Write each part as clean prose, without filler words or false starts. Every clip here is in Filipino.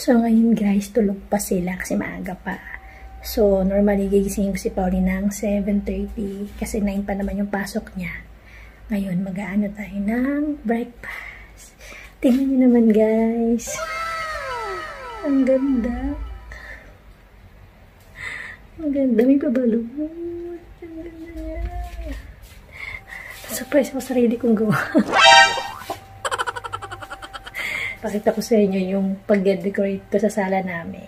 So, ngayon guys, tulog pa sila kasi maaga pa. So, normally gigisingin ko si Pauline ng 7:30 kasi 9 pa naman yung pasok niya. Ngayon, mag-aano tayo ng breakfast. Tingnan niyo naman guys. Ang ganda. Ang ganda. May pabalon. Ang ganda niya. Surprise ko sarili kong gawa. Pakita ko sa inyo yung pag-decorate ko sa sala namin.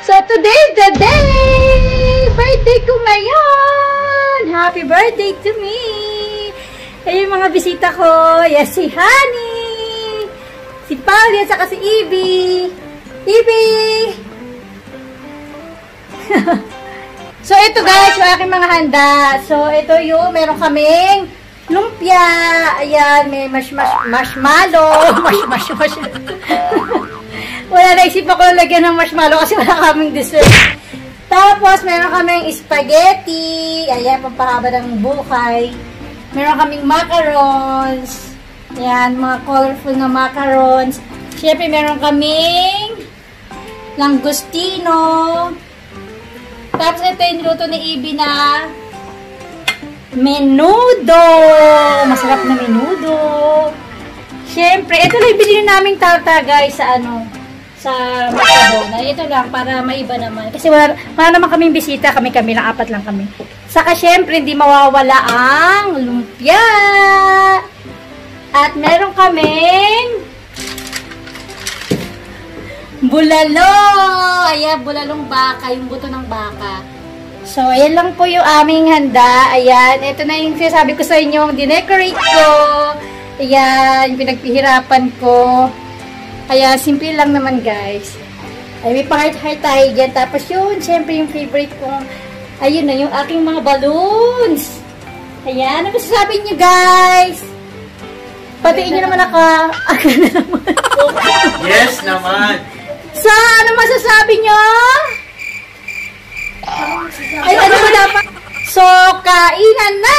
So, today is the day! Birthday ko ngayon! Happy birthday to me! Ay, yung mga bisita ko. Yes, si Honey! Si Pauli at saka si Ibi! Ibi! So, ito guys, yung aking mga handa. So, ito yung meron kaming lumpia. Ayan, may marshmallow. Wala, naisip ako lagyan ng marshmallow kasi wala kaming dessert. Tapos, meron kaming spaghetti. Ayan, pampahaba ng buhay. Meron kaming macarons. Ayan, mga colorful na macarons. Siyempre, meron kaming langostino. Tapos, ito yung niluto ni Ibi na menudo. Masarap na menudo. Siyempre, ito lang yung binili naming tarta, guys, sa sa Macabona. Ito lang, para maiba naman. Kasi wala naman kaming bisita. Kami lang, 4 lang kami. Saka, siyempre, hindi mawawala ang lumpia. At meron kaming bulalo. Ayan, bulalong baka. Yung buto ng baka. So, ayan lang po yung aming handa. Ayan, ito na yung sinasabi ko sa inyo. Dinecorate ko. Ayan, yung pinagpihirapan ko. Kaya, simple lang naman, guys. Ay, may pa-heart-heart tayo dyan. Tapos yun, syempre yung favorite kong, ayun na, yung aking mga balloons. Ayan, ano masasabi nyo, guys? Patiin nyo naman ako. Yes naman. So, ano masasabi nyo? Ay, ano ba dapat? So, kainan na!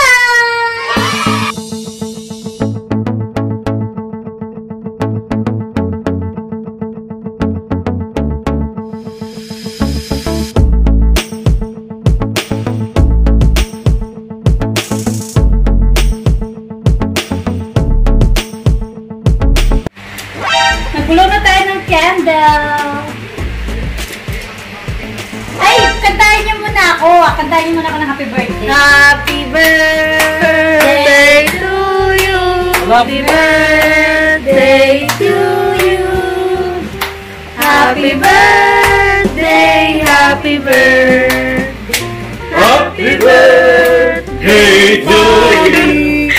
Nagbulo na tayo ng candle. Ay, kantahin niyo muna ako. Kantahin niyo muna ako ng happy birthday. Happy birthday to you. Happy birthday to you. Happy birthday, happy birthday. Happy birthday to you.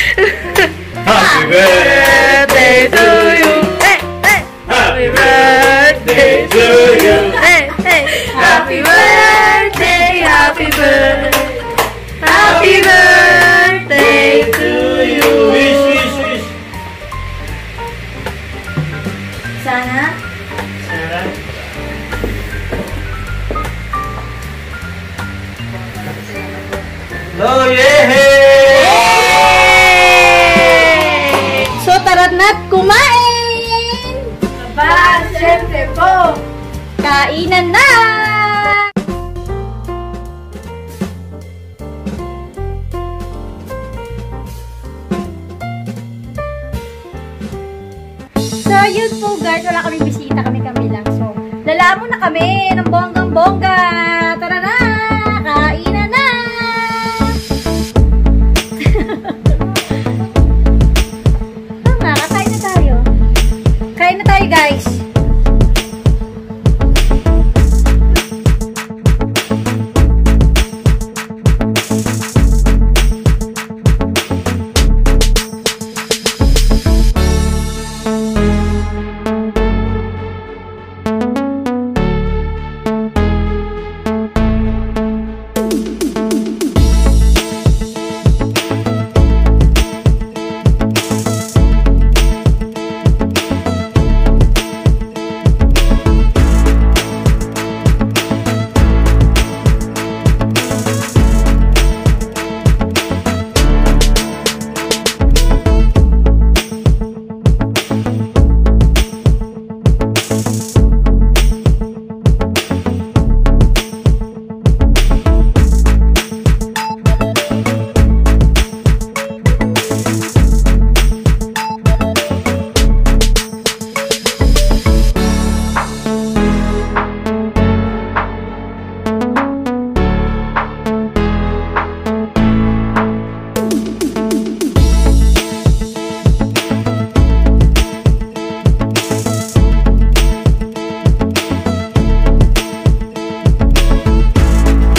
Happy birthday to you. Happy birthday to you. Happy birthday, happy birthday. Happy birthday to you. Wish, wish, wish. Sana. Sarah. Oh, yeah! So, tara na't kumain! Aba, syempre po. Kainan na! So, yun po guys. Wala kaming bisita. Kami lang. So, lalamo na kami ng bonggang-bongga. Tara na! Kainan na! Tama, kakain na tayo. Kain na tayo guys.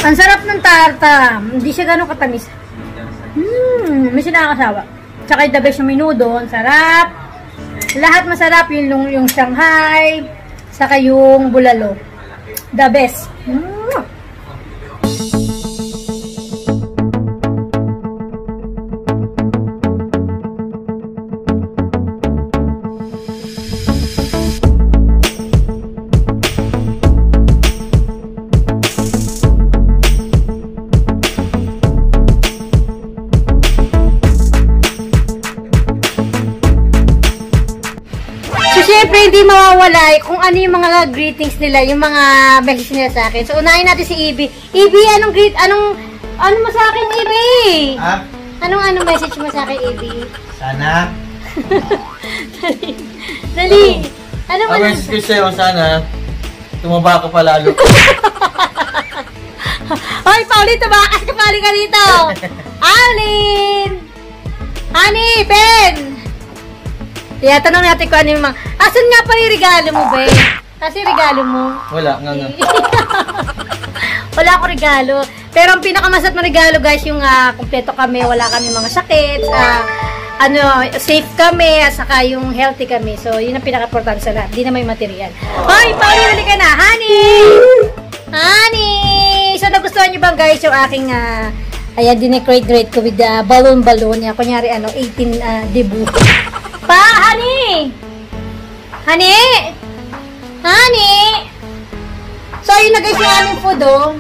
Ang sarap ng tarta. Hindi siya gano'ng katamis. May sinakasawa. Tsaka yung the best yung menudo. Ang sarap. Lahat masarap. Yung Shanghai. Saka yung bulalo. The best. syempre, hindi mawawala kung ano yung mga greetings nila, yung mga message nila sa akin. So, unahin natin si Ibi. Ibi, ano mo sa akin, Ibi? Ha? Anong message mo sa akin, Ibi? Sana. Dali. Ano mo? Ang message ko sa'yo, sana tumaba ka palalo. Hoy, Pauline, tumakas ka pali ka dito. Alin! Honey, Ben! Kaya tanong natin kung ano yung mga... Asan nga pala yung regalo mo, Ben? Kasi regalo mo. Wala, nga. Wala akong regalo. Pero ang pinakamasat na regalo, guys, yung kumpleto kami, wala kami mga sakit, safe kami, at saka yung healthy kami. So, yun ang pinaka-importante sa lahat. Di na may material. Hoy, Pauline, hali ka na. Honey! Honey! So, nagustuhan nyo bang, guys, yung aking, ayan, dinecorate ko with balloon. Kunyari, 18 debut. Pa, honey! Honey! Honey! So, ayun na, guys, yung aming food, oh.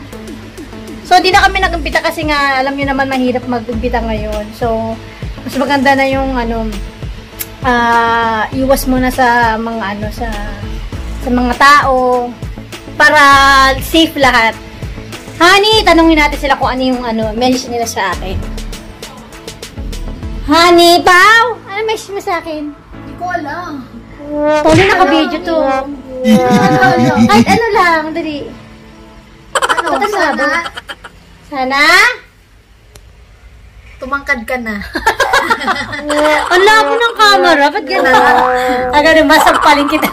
So, di na kami nag-umpita kasi nga, alam nyo naman, mahirap mag-umpita ngayon. So, mas maganda na yung, iwas muna sa mga, sa mga tao para safe lahat. Honey, tanungin natin sila kung ano yung, message nila sa akin. Honey, Pao! Ano message mo sa akin? Hindi ko alam. Tony, naka-video to. Ay, ano lang, dali. Ano, sana? Sana? Tumangkad ka na. Ang labo ng camera. Ba't gano'n? Agad masampalin kita.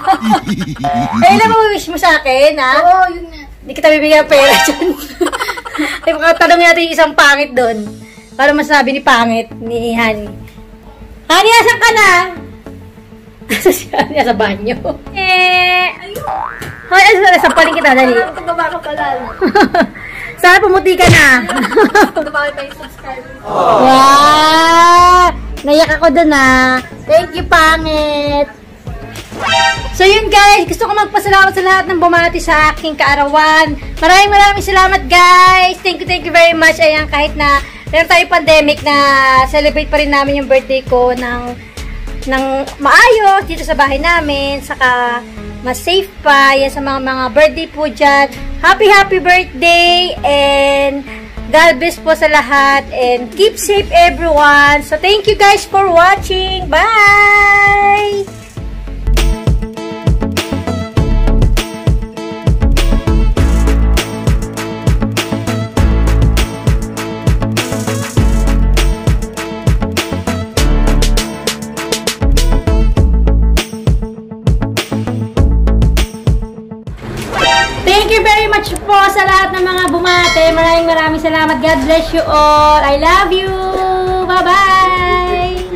Ay, alam mo, wish mo sa akin, ha? Oo, yun nga. Hindi kita bibigyan ng pera dyan. Ay, tanong natin yung isang pangit doon. Para masabi ni pangit, ni Honey. Honey, asan ka na? Asa si Honey? Sa banyo. Ayun. Sampalin kita, dali. Parang tumaba ka pala. Sana pumuti ka na. Tumaba ka yung subscribers. Wow! Nayak ako dun, Thank you, pangit. So yun, guys, gusto ko magpasalamat sa lahat ng bumati sa aking kaarawan. Maraming salamat, guys. Thank you very much. Ayan, kahit na meron tayong pandemic, na celebrate pa rin namin yung birthday ko ng maayos dito sa bahay namin. Saka mas safe pa. Yan sa mga birthday po dyan. Happy birthday, and God bless po sa lahat, and keep safe everyone. So thank you guys for watching. Bye! Thank you very much po sa lahat ng mga bumate. Maraming salamat. God bless you all. I love you. Bye-bye.